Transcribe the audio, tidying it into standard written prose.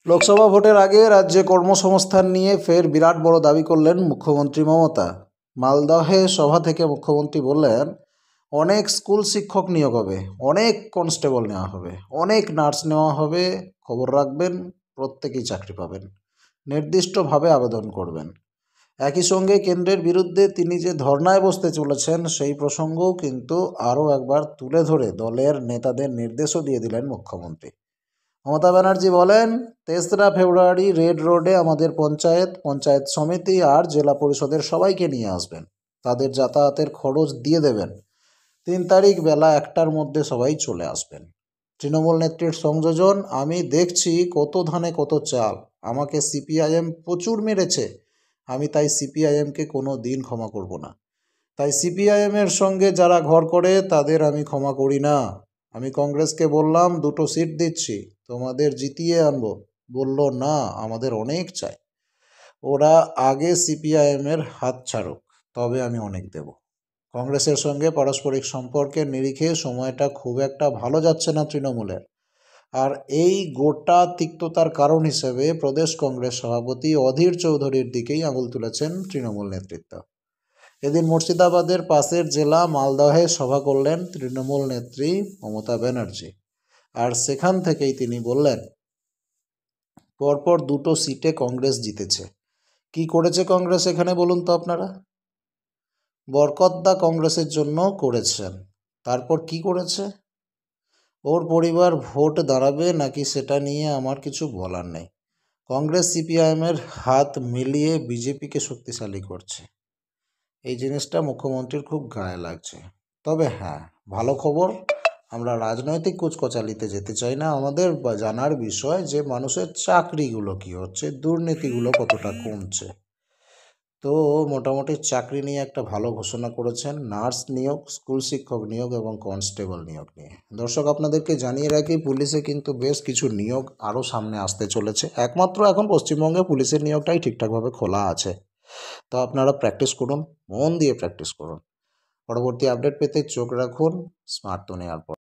লোকসভা ভোটের আগে রাজ্যে কর্মসংস্থান নিয়ে ফের বিরাট বড় দাবি করলেন মুখ্যমন্ত্রী মমতা। মালদহে সভা থেকে মুখ্যমন্ত্রী বললেন, অনেক স্কুল শিক্ষক নিয়োগ হবে, অনেক কনস্টেবল নেওয়া হবে, অনেক নার্স নেওয়া হবে। খবর রাখবেন, প্রত্যেকেই চাকরি পাবেন, নির্দিষ্টভাবে আবেদন করবেন। একই সঙ্গে কেন্দ্রের বিরুদ্ধে তিনি যে ধর্নায় বসতে চলেছেন সেই প্রসঙ্গও কিন্তু আরও একবার তুলে ধরে দলের নেতাদের নির্দেশও দিয়ে দিলেন মুখ্যমন্ত্রী মমতা ব্যানার্জি। বলেন, 3রা ফেব্রুয়ারি রেড রোডে আমাদের পঞ্চায়েত সমিতি আর জেলা পরিষদের সবাইকে নিয়ে আসবেন, তাদের যাতায়াতের খরচ দিয়ে দেবেন। 3 তারিখ বেলা 1টার মধ্যে সবাই চলে আসবেন। তৃণমূল নেত্রীর সংযোজন, আমি দেখছি কত ধানে কত চাল, আমাকে সিপিআইএম প্রচুর মেরেছে, আমি তাই সিপিআইএমকে কোনো দিন ক্ষমা করব না। তাই সিপিআইএমের সঙ্গে যারা ঘর করে তাদের আমি ক্ষমা করি না। আমি কংগ্রেসকে বললাম 2টো সিট দিচ্ছি, তোমাদের জিতিয়ে আনবো, বলল না আমাদের অনেক চাই। ওরা আগে সিপিআইএমের হাত ছাড়ুক, তবে আমি অনেক দেব। কংগ্রেসের সঙ্গে পারস্পরিক সম্পর্কের নিরিখে সময়টা খুব একটা ভালো যাচ্ছে না তৃণমূলের। আর এই গোটা তিক্ততার কারণ হিসেবে প্রদেশ কংগ্রেস সভাপতি অধীর চৌধুরীর দিকেই আঙুল তুলেছেন তৃণমূল নেতৃত্ব। এদিন মুর্শিদাবাদের পাশের জেলা মালদহে সভা করলেন তৃণমূল নেত্রী মমতা ব্যানার্জি। আর সেখান থেকেই তিনি বললেন, পরপর 2টো সিটে কংগ্রেস জিতেছে। কি করেছে কংগ্রেস এখানে বলুন তো আপনারা? বরকতদা কংগ্রেসের জন্য করেছেন, তারপর কি করেছে? ওর পরিবার ভোট দাঁড়াবে নাকি সেটা নিয়ে আমার কিছু বলার নেই। কংগ্রেস সিপিআইএমের হাত মিলিয়ে বিজেপিকে শক্তিশালী করছে। এই জিনিসটা মুখ্যমন্ত্রীর খুব গায়ে লাগছে। তবে হ্যাঁ, ভালো খবর, আমরা রাজনৈতিক কুচকচালিতে যেতে চাই না। আমাদের জানার বিষয় যে মানুষের চাকরিগুলো কি হচ্ছে, দুর্নীতিগুলো কতটা কমছে। তো মোটামুটি চাকরি নিয়ে একটা ভালো ঘোষণা করেছেন, নার্স নিয়োগ, স্কুল শিক্ষক নিয়োগ এবং কনস্টেবল নিয়োগ নিয়ে। দর্শক, আপনাদেরকে জানিয়ে রাখি, পুলিশে কিন্তু বেশ কিছু নিয়োগ আরও সামনে আসতে চলেছে। একমাত্র এখন পশ্চিমবঙ্গে পুলিশের নিয়োগটাই ঠিকঠাকভাবে খোলা আছে। তো আপনারা প্র্যাকটিস করুন, মন দিয়ে প্র্যাকটিস করুন। পরবর্তী আপডেট পেতে চোখ রাখুন স্মার্ট দুনিয়ার পর।